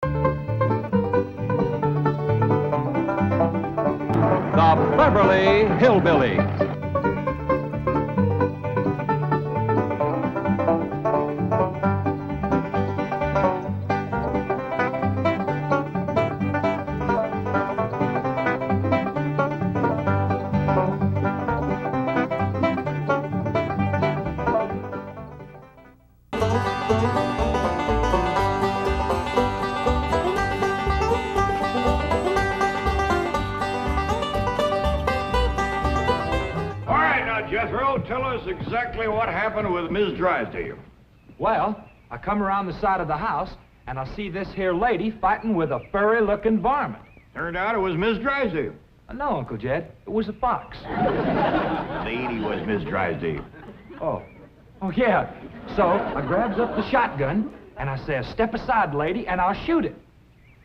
The Beverly Hillbillies. Jethro, tell us exactly what happened with Miss Drysdale. Well, I come around the side of the house, and I see this here lady fighting with a furry-looking varmint. Turned out it was Miss Drysdale. No, Uncle Jed, it was a fox. Lady was Miss Drysdale. Oh, yeah. So I grabs up the shotgun, and I says, "Step aside, lady, and I'll shoot it."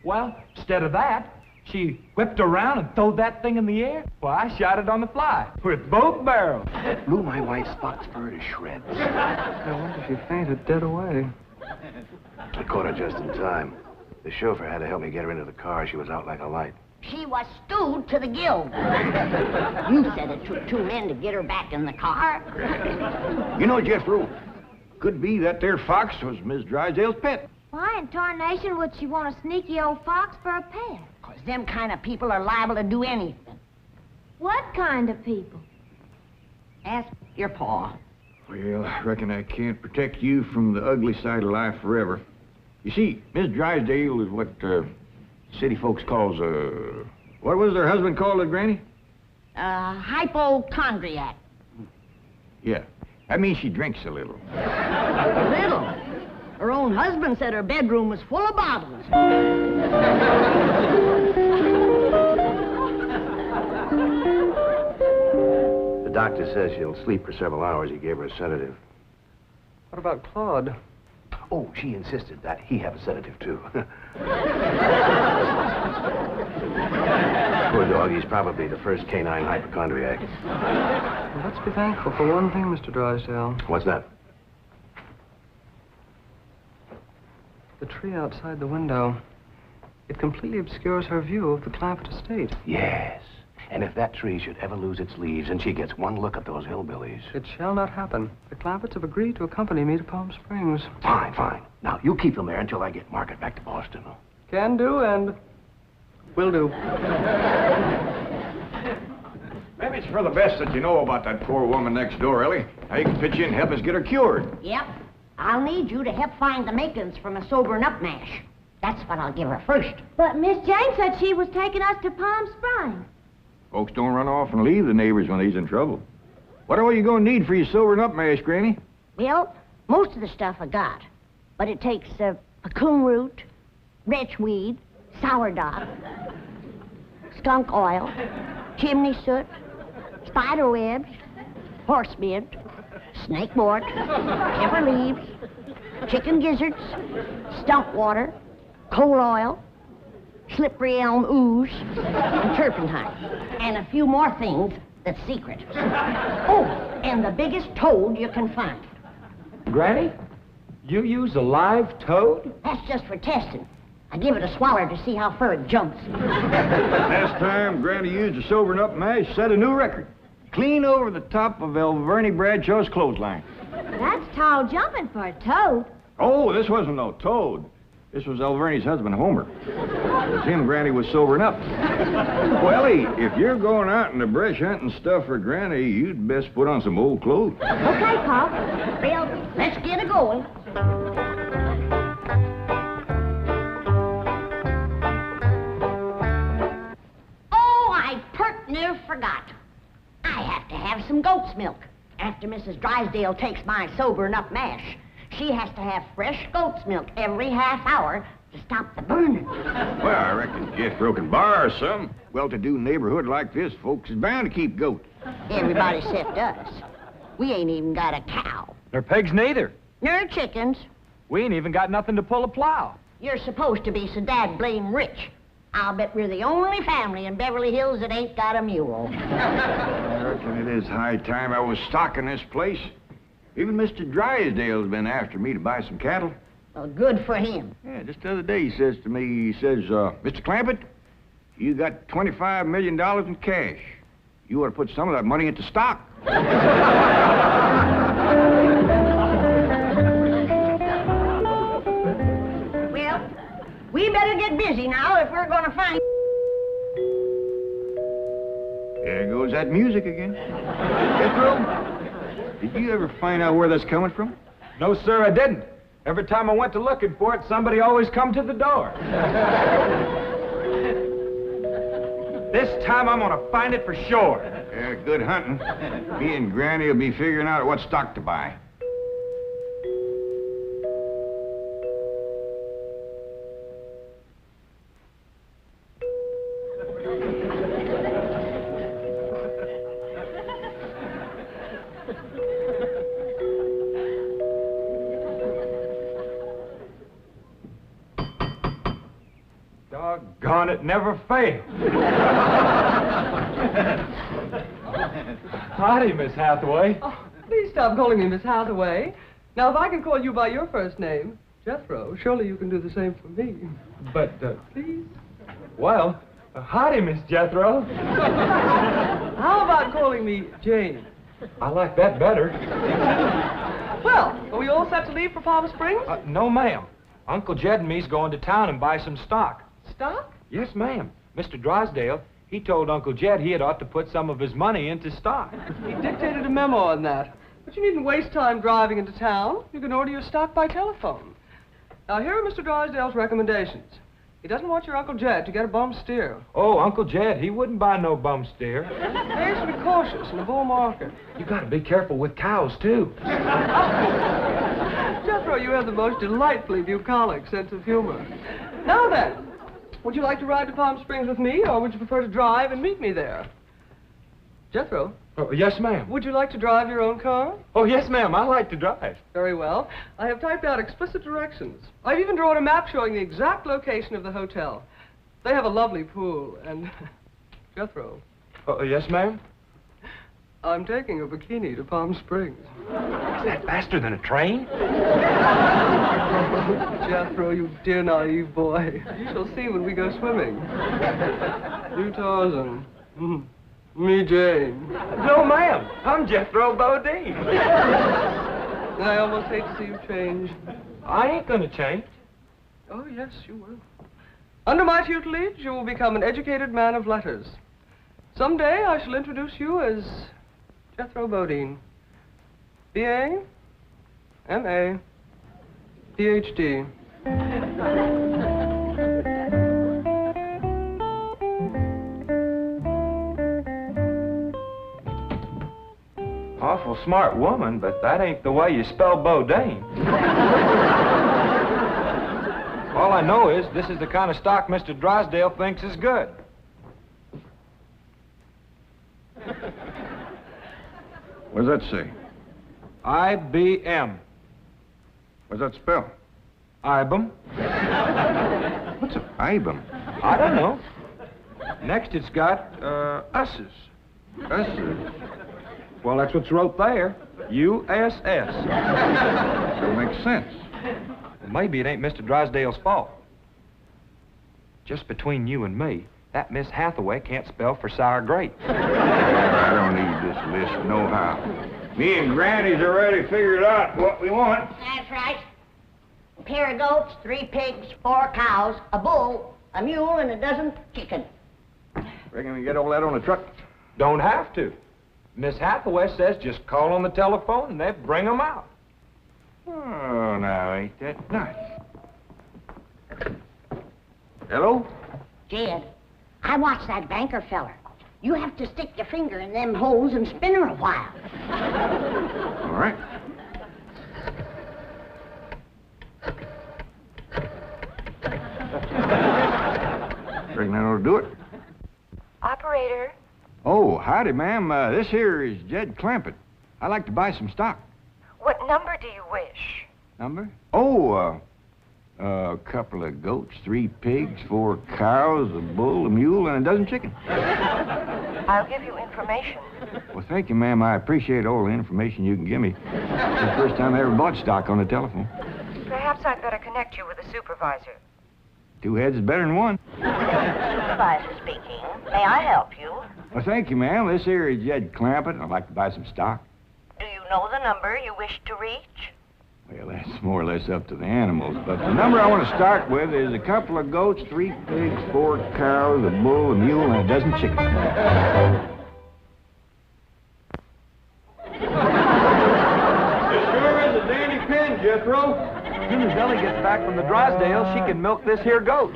Well, instead of that, she whipped around and throwed that thing in the air. Well, I shot it on the fly with both barrels. Blew my wife's fox fur to shreds. I wonder if she fainted dead away. I caught her just in time. The chauffeur had to help me get her into the car. She was out like a light. She was stewed to the gills. You said it took 2 men to get her back in the car. You know, Jethro, could be that there fox was Miss Drysdale's pet. Why in tarnation would she want a sneaky old fox for a pet? 'Cause them kind of people are liable to do anything. What kind of people? Ask your pa. Well, I reckon I can't protect you from the ugly side of life forever. You see, Miss Drysdale is what city folks calls what was her husband called it, Granny? Hypochondriac. Yeah. That means she drinks a little. A little. Her own husband said her bedroom was full of bottles. The doctor says she'll sleep for several hours. He gave her a sedative. What about Claude? Oh, she insisted that he have a sedative, too. Poor dog, he's probably the first canine hypochondriac. Well, let's be thankful for one thing, Mr. Drysdale. What's that? The tree outside the window. It completely obscures her view of the Clampett estate. Yes. And if that tree should ever lose its leaves and she gets one look at those hillbillies... It shall not happen. The Clampetts have agreed to accompany me to Palm Springs. Fine, fine. Now, you keep them there until I get Margaret back to Boston. Can do, and will do. Maybe it's for the best that you know about that poor woman next door, Ellie. Now you can pitch in and help us get her cured. Yep. I'll need you to help find the makings from a sobering up mash. That's what I'll give her first. But Miss Jane said she was taking us to Palm Springs. Folks don't run off and leave the neighbors when they's in trouble. What are you going to need for your sobering up mash, Granny? Well, most of the stuff I got. But it takes pecan root, wretchweed, sourdough, skunk oil, chimney soot, spider webs, horse mint, snake wort, pepper leaves, chicken gizzards, stump water, coal oil, slippery elm ooze, and turpentine, and a few more things that's secret. Oh, and the biggest toad you can find. Granny, you use a live toad? That's just for testing. I give it a swaller to see how far it jumps. Last time Granny used a sobering up mash, set a new record. Clean over the top of Elverny Bradshaw's clothesline. That's tall jumping for a toad. Oh, this wasn't no toad. This was Elverny's husband, Homer. It was him Granny was sobering up. Wellie, if you're going out in the brush hunting stuff for Granny, you'd best put on some old clothes. Okay, Pop. Well, let's get it going. Oh, I pert near forgot. I have to have some goat's milk. After Mrs. Drysdale takes my sobering up mash, she has to have fresh goat's milk every half hour to stop the burning. Well, I reckon Jethro can borrow some. Well-to-do neighborhood like this, folks is bound to keep goats. Everybody except us. We ain't even got a cow. Nor pigs neither. Nor chickens. We ain't even got nothing to pull a plow. You're supposed to be so dad-blame rich. I'll bet we're the only family in Beverly Hills that ain't got a mule. I reckon it is high time I was stocking this place. Even Mr. Drysdale's been after me to buy some cattle. Well, good for him. Yeah, just the other day he says to me, Mr. Clampett, you got $25 million in cash. You ought to put some of that money into stock. Well, we better get busy now if we're going to find... There goes that music again. Jethro, did you ever find out where that's coming from? No, sir, I didn't. Every time I went to looking for it, somebody always come to the door. This time I'm gonna find it for sure. Yeah, good hunting. Me and Granny will be figuring out what stock to buy. Doggone it, never failed. Howdy, Miss Hathaway. Oh, please stop calling me Miss Hathaway. Now, if I can call you by your first name, Jethro, surely you can do the same for me. But, Please? well, howdy, Miss Jethro. How about calling me Jane? I like that better. Well, are we all set to leave for Palm Springs? No, ma'am. Uncle Jed and me's going to town and buy some stock. Stock? Yes, ma'am. Mr. Drysdale, he told Uncle Jed he had ought to put some of his money into stock. He dictated a memo on that. But you needn't waste time driving into town. You can order your stock by telephone. Now, here are Mr. Drysdale's recommendations. He doesn't want your Uncle Jed to get a bum steer. Oh, Uncle Jed, he wouldn't buy no bum steer. They should be cautious in a bull market. You gotta be careful with cows, too. Jethro, you have the most delightfully bucolic sense of humor. Now then, would you like to ride to Palm Springs with me, or would you prefer to drive and meet me there? Jethro? Oh, yes, ma'am. Would you like to drive your own car? Oh, yes, ma'am. I like to drive. Very well. I have typed out explicit directions. I've even drawn a map showing the exact location of the hotel. They have a lovely pool, and... Jethro. Oh, yes, ma'am. I'm taking a bikini to Palm Springs. Is that faster than a train? Jethro, you dear naive boy. You shall see when we go swimming. You Tarzan. Me Jane. No, ma'am. I'm Jethro Bodine. I almost hate to see you change. I ain't gonna change. Oh, yes, you will. Under my tutelage, you will become an educated man of letters. Someday, I shall introduce you as Jethro Bodine. B.A., M.A., Ph.D. Awful smart woman, but that ain't the way you spell Bodine. All I know is this is the kind of stock Mr. Drysdale thinks is good. What does that say? IBM. What's that spell? IBM. What's an IBM? I don't know. Next it's got, Us's. Us's? Well, that's what's wrote there. USS. That makes sense. Well, maybe it ain't Mr. Drysdale's fault. Just between you and me, that Miss Hathaway can't spell for sour grape. I don't need this list nohow. Me and Granny's already figured out what we want. That's right. A pair of goats, 3 pigs, 4 cows, a bull, a mule, and a dozen chickens. Reckon we get all that on the truck? Don't have to. Miss Hathaway says just call on the telephone and they bring them out. Oh, now, ain't that nice? Hello? Jed, I watched that banker feller. You have to stick your finger in them holes and spin her a while. All right. Reckon that ought to do it. Operator. Oh, howdy, ma'am. This here is Jed Clampett. I'd like to buy some stock. What number do you wish? Number? Oh, a couple of goats, 3 pigs, 4 cows, a bull, a mule, and a dozen chickens. I'll give you information. Well, thank you, ma'am. I appreciate all the information you can give me. It's the first time I ever bought stock on the telephone. Perhaps I'd better connect you with a supervisor. 2 heads is better than 1. Supervisor speaking. May I help you? Well, thank you, ma'am. This here is Jed Clampett. I'd like to buy some stock. Do you know the number you wish to reach? Well, that's more or less up to the animals. But the number I want to start with is a couple of goats, 3 pigs, 4 cows, a bull, a mule, and a dozen chickens. It sure is a dandy pen, Jethro. As soon as Ellie gets back from the Drysdale, she can milk this here goat.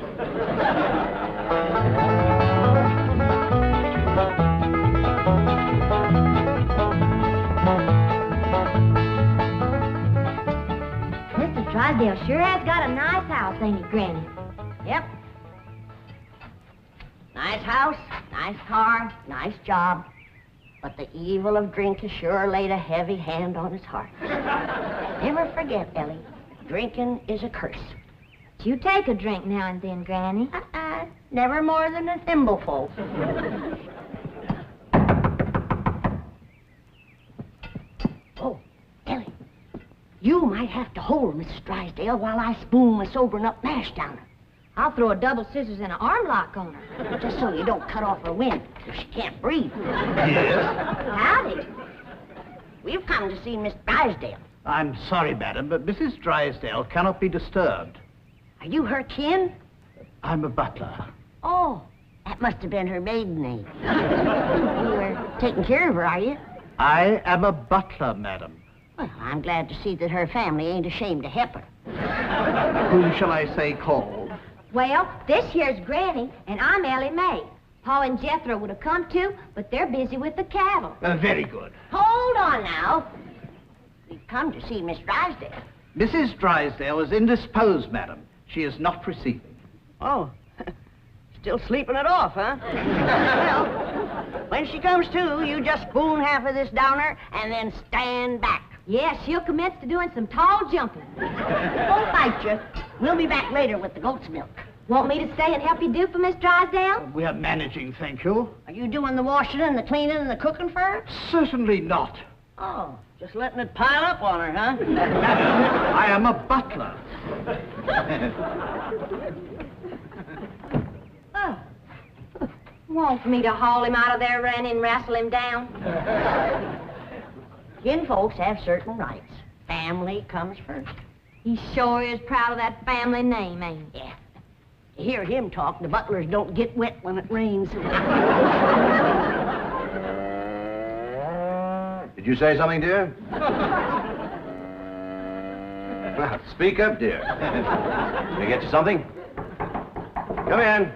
Mr. Drysdale sure has got a nice house, ain't he, Granny? Yep. Nice house, nice car, nice job. But the evil of drink has sure laid a heavy hand on his heart. Never forget, Ellie, drinking is a curse. But you take a drink now and then, Granny. Never more than a thimbleful. Oh, Ellie, you might have to hold Mrs. Drysdale while I spoon my sobering up mash down her. I'll throw a double scissors and an arm lock on her. Just so you don't cut off her wind if she can't breathe. Yes? Howdy. We've come to see Miss Drysdale. I'm sorry, madam, but Mrs. Drysdale cannot be disturbed. Are you her kin? I'm a butler. Oh, that must have been her maiden name. You were taking care of her, are you? I am a butler, madam. Well, I'm glad to see that her family ain't ashamed to help her. Whom shall I say called? Well, this here's Granny, and I'm Ellie Mae. Paul and Jethro would have come too, but they're busy with the cattle. Very good. Hold on now. We've come to see Miss Drysdale. Mrs. Drysdale is indisposed, madam. She is not receiving. Oh, still sleeping it off, huh? Well, when she comes to, you just spoon half of this down her and then stand back. Yeah, she'll commence to doing some tall jumping. Won't bite you. We'll be back later with the goat's milk. Want me to stay and help you do for Miss Drysdale? We are managing, thank you. Are you doing the washing and the cleaning and the cooking for her? Certainly not. Oh, just letting it pile up on her, huh? Madam, I am a butler. Oh. Want me to haul him out of there, Ranny, and wrestle him down? Kin folks have certain rights. Family comes first. He sure is proud of that family name, ain't he? Yeah. To hear him talk, the butlers don't get wet when it rains. Did you say something, dear? Well, speak up, dear. Can I get you something? Come in.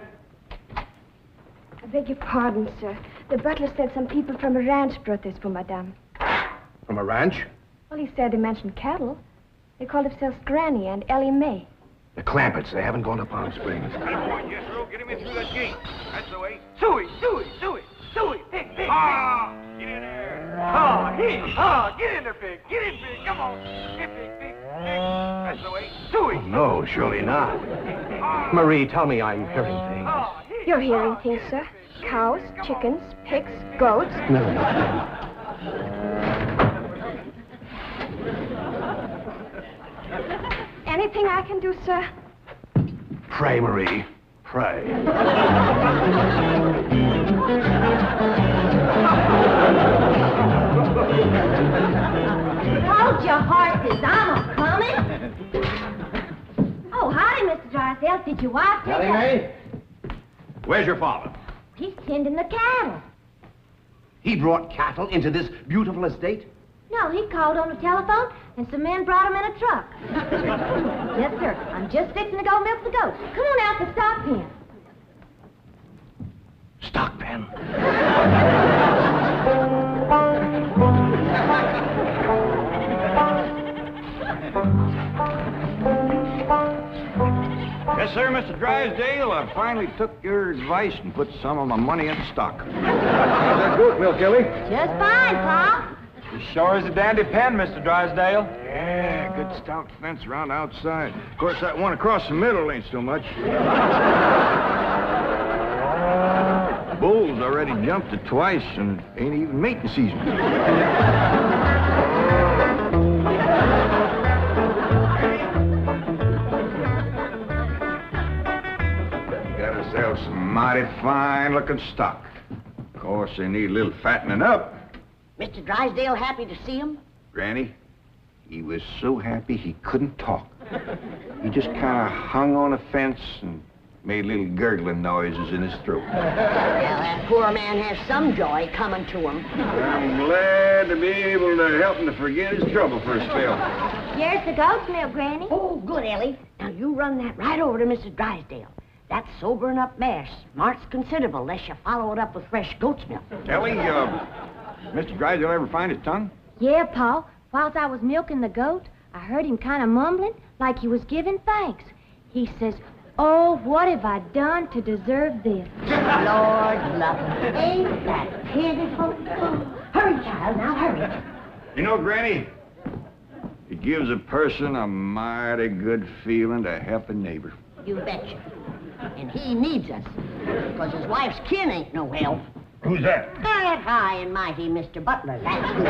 I beg your pardon, sir. The butler said some people from a ranch brought this for Madame. From a ranch? Well, he said they mentioned cattle. They called themselves Granny and Ellie Mae. The Clampetts. They haven't gone to Palm Springs. Jethro, get him in through that gate. That's the way. Suey, pig, pig. Ah! Get in there. Get in there, pig. Get in, pig. Come on. Get pig. That's the way. Suey. No, surely not. Marie, tell me I'm hearing things. You're hearing things, sir. Cows, chickens, pigs, goats. No. Anything I can do, sir? Pray, Marie. Pray. Hold your horses, I'm a-coming. Oh, howdy, Mr. Drysdale. Did your wife pick Ellie up? Mae? Where's your father? He's tending the cattle. He brought cattle into this beautiful estate? No, he called on the telephone, and some men brought him in a truck. Yes, sir. I'm just fixing to go milk the goats. Come on out to the stock pen. Stock pen? Yes, sir, Mr. Drysdale. I finally took your advice and put some of my money into stock. How's that goat milk, Ellie? Just fine, Pa. He sure is a dandy pen, Mr. Drysdale. Yeah, good stout fence around outside. Of course, that one across the middle ain't so much. Bulls already jumped it twice, and it ain't even mating season. myself some mighty fine-looking stock. Of course, they need a little fattening up. Mr. Drysdale happy to see him? Granny, he was so happy he couldn't talk. He just kind of hung on a fence and made little gurgling noises in his throat. Well, that poor man has some joy coming to him. I'm glad to be able to help him to forget his trouble for a spell. Here's the goat's milk, Granny. Oh, good, Ellie. Now, you run that right over to Mrs. Drysdale. That sobering up mess smarts considerable unless you follow it up with fresh goat's milk. Ellie, Mr. Drysdale ever find his tongue? Yeah, Pa. Whilst I was milking the goat, I heard him kind of mumbling like he was giving thanks. He says, "Oh, what have I done to deserve this?" Lord love him. Ain't that pitiful? Oh, hurry, child, now hurry. You know, Granny, it gives a person a mighty good feeling to help a neighbor. You betcha. And he needs us, because his wife's kin ain't no help. Who's that? That high and mighty Mr. Butler. That's who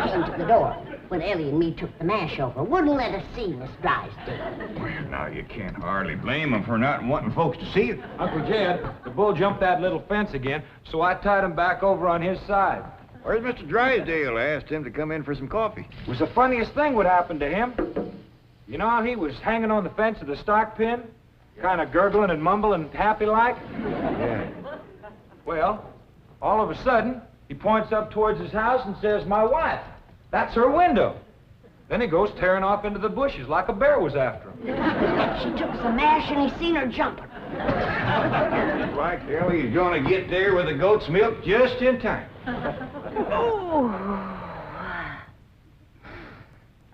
came to the door when Ellie and me took the mash over. Wouldn't let us see Miss Drysdale. Well, now, you can't hardly blame him for not wanting folks to see it. Uncle Jed, the bull jumped that little fence again, so I tied him back over on his side. Where's Mr. Drysdale? I asked him to come in for some coffee. It was the funniest thing would happen to him. You know how he was hanging on the fence of the stock pen, kind of gurgling and mumbling happy-like? Yeah. Well, all of a sudden, he points up towards his house and says, "My wife, that's her window." Then he goes tearing off into the bushes like a bear was after him. She took some mash and he seen her jumping. Like Ellie is going to get there with the goat's milk just in time.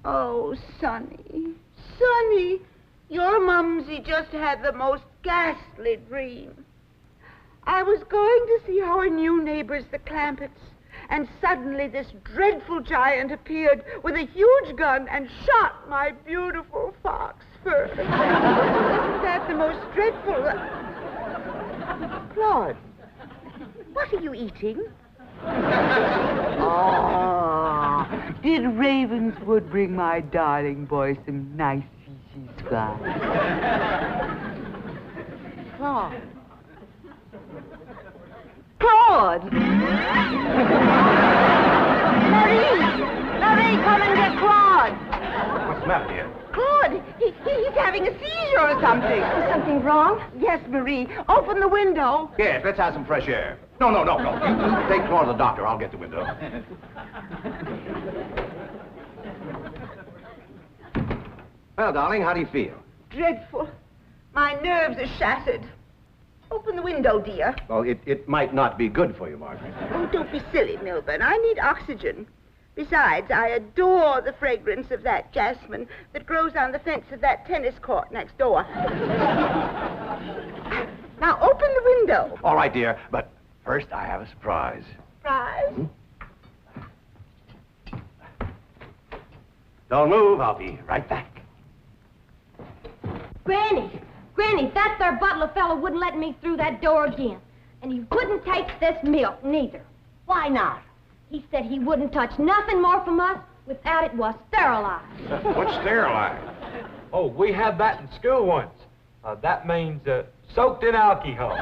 Oh, Sonny, Sonny, your mumsy just had the most ghastly dream. I was going to see our new neighbors, the Clampetts, and suddenly this dreadful giant appeared with a huge gun and shot my beautiful fox fur. Isn't that the most dreadful... Claude, what are you eating? Oh, did Ravenswood bring my darling boy some nice fishy scraps? Claude. Claude! Marie, come and get Claude. What's the matter, dear? Claude, he's having a seizure or something. Is something wrong? Yes, Marie. Open the window. Yes, let's have some fresh air. No. You take Claude to the doctor. I'll get the window. Well, darling, how do you feel? Dreadful. My nerves are shattered. Open the window, dear. Well, it might not be good for you, Margaret. Oh, don't be silly, Milburn. I need oxygen. Besides, I adore the fragrance of that jasmine that grows on the fence of that tennis court next door. Now, open the window. All right, dear, but first I have a surprise. Surprise? Don't move. I'll be right back. Granny, that there butler fellow wouldn't let me through that door again. And he wouldn't take this milk, neither. Why not? He said he wouldn't touch nothing more from us without it was sterilized. What's sterilized? Oh, we had that in school once. That means soaked in alcohol.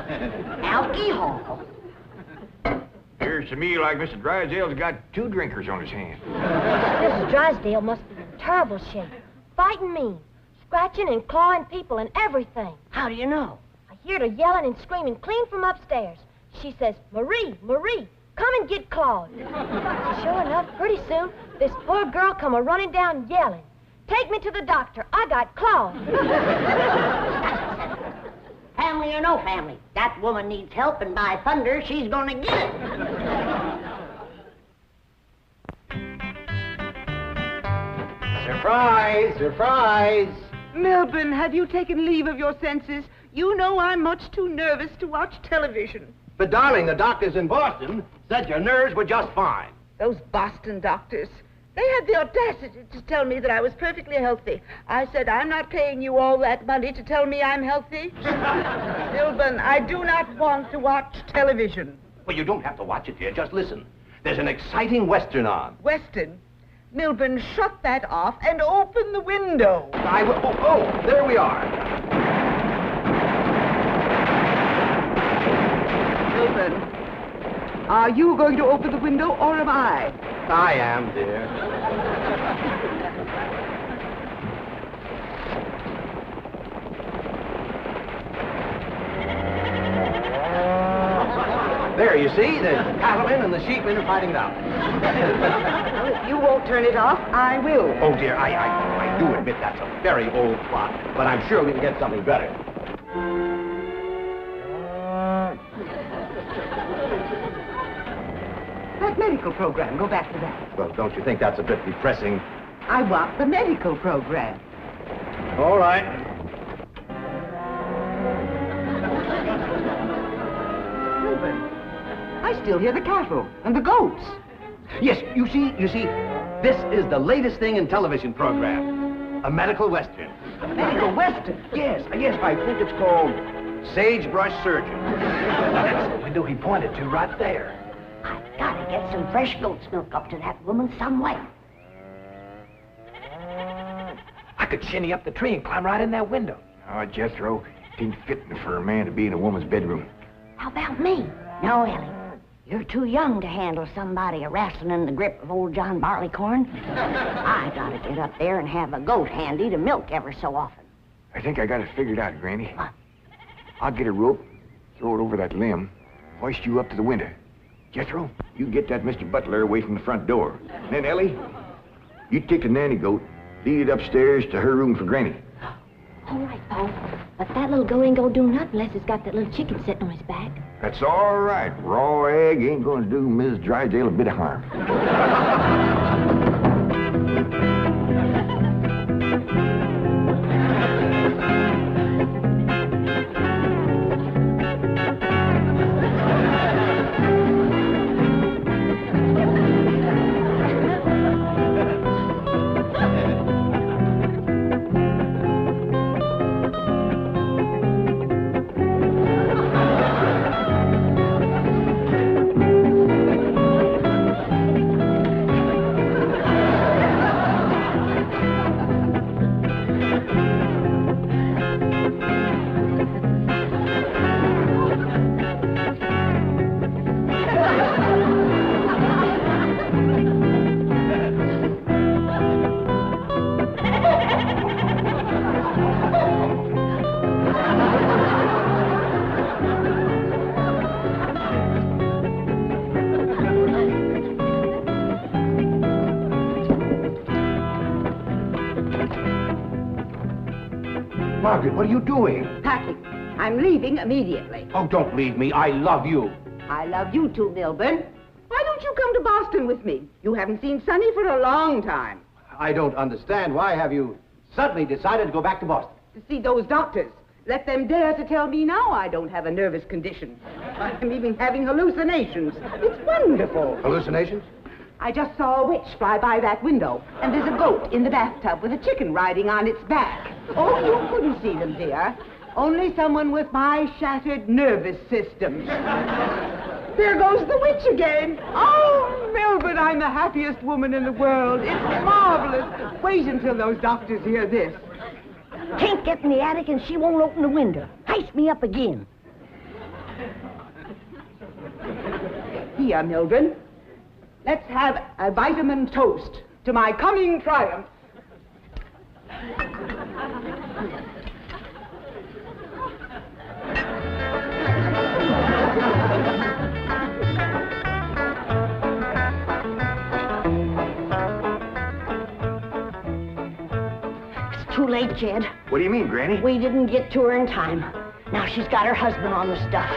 Alcohol? Appears to me like Mr. Drysdale's got two drinkers on his hands. Mrs. Drysdale must be in terrible shape. Fighting mean. Scratching and clawing people and everything. How do you know? I heard her yelling and screaming clean from upstairs. She says, "Marie, come and get Claude." Sure enough, pretty soon, this poor girl come a-running down yelling. "Take me to the doctor. I got Claude." Family or no family, that woman needs help, and by thunder, she's gonna get it. Surprise! Surprise! Milburn, have you taken leave of your senses? You know I'm much too nervous to watch television. But, darling, the doctors in Boston said your nerves were just fine. Those Boston doctors. They had the audacity to tell me that I was perfectly healthy. I said, I'm not paying you all that money to tell me I'm healthy. Milburn, I do not want to watch television. Well, you don't have to watch it, dear. Just listen. There's an exciting Western on. Western? Milburn, shut that off and open the window. I will. Oh, there we are. Are you going to open the window, or am I? I am, dear. There, you see, the cattlemen and the sheepmen are fighting it out. Well, if you won't turn it off, I will. Oh, dear, I do admit that's a very old plot, but I'm sure we can get something better. That medical program, go back to that. Well, don't you think that's a bit depressing? I want the medical program. All right. Wilbur, I still hear the cattle and the goats. Yes, you see, this is the latest thing in television program. A medical western. Medical western? Yes, I think it's called Sagebrush Surgeon. That's the window he pointed to right there. I've got to get some fresh goat's milk up to that woman some way. I could shinny up the tree and climb right in that window. Oh, Jethro, it ain't fitting for a man to be in a woman's bedroom. How about me? No, Ellie. You're too young to handle somebody wrestling in the grip of old John Barleycorn. I gotta get up there and have a goat handy to milk ever so often. I think I got it figured out, Granny. What? I'll get a rope, throw it over that limb, hoist you up to the window. Jethro, you get that Mr. Butler away from the front door. And then, Ellie, you take the nanny goat, lead it upstairs to her room for Granny. All right, Pa. But that little goat ain't gonna do nothing unless he's got that little chicken sitting on his back. That's all right. Raw egg ain't gonna do Mrs. Drysdale a bit of harm. Margaret, what are you doing? Packing. I'm leaving immediately. Oh, don't leave me. I love you. I love you too, Milburn. Why don't you come to Boston with me? You haven't seen Sonny for a long time. I don't understand. Why have you suddenly decided to go back to Boston? To see those doctors. Let them dare to tell me now I don't have a nervous condition. I'm even having hallucinations. It's wonderful. Hallucinations? I just saw a witch fly by that window, and there's a goat in the bathtub with a chicken riding on its back. Oh, you couldn't see them, dear. Only someone with my shattered nervous system. There goes the witch again. Oh, Milburn, I'm the happiest woman in the world. It's marvelous. Wait until those doctors hear this. Can't get in the attic and she won't open the window. Heist me up again. Here, Milburn. Let's have a vitamin toast to my coming triumph. It's too late, Jed. What do you mean, Granny? We didn't get to her in time. Now she's got her husband on the stuff.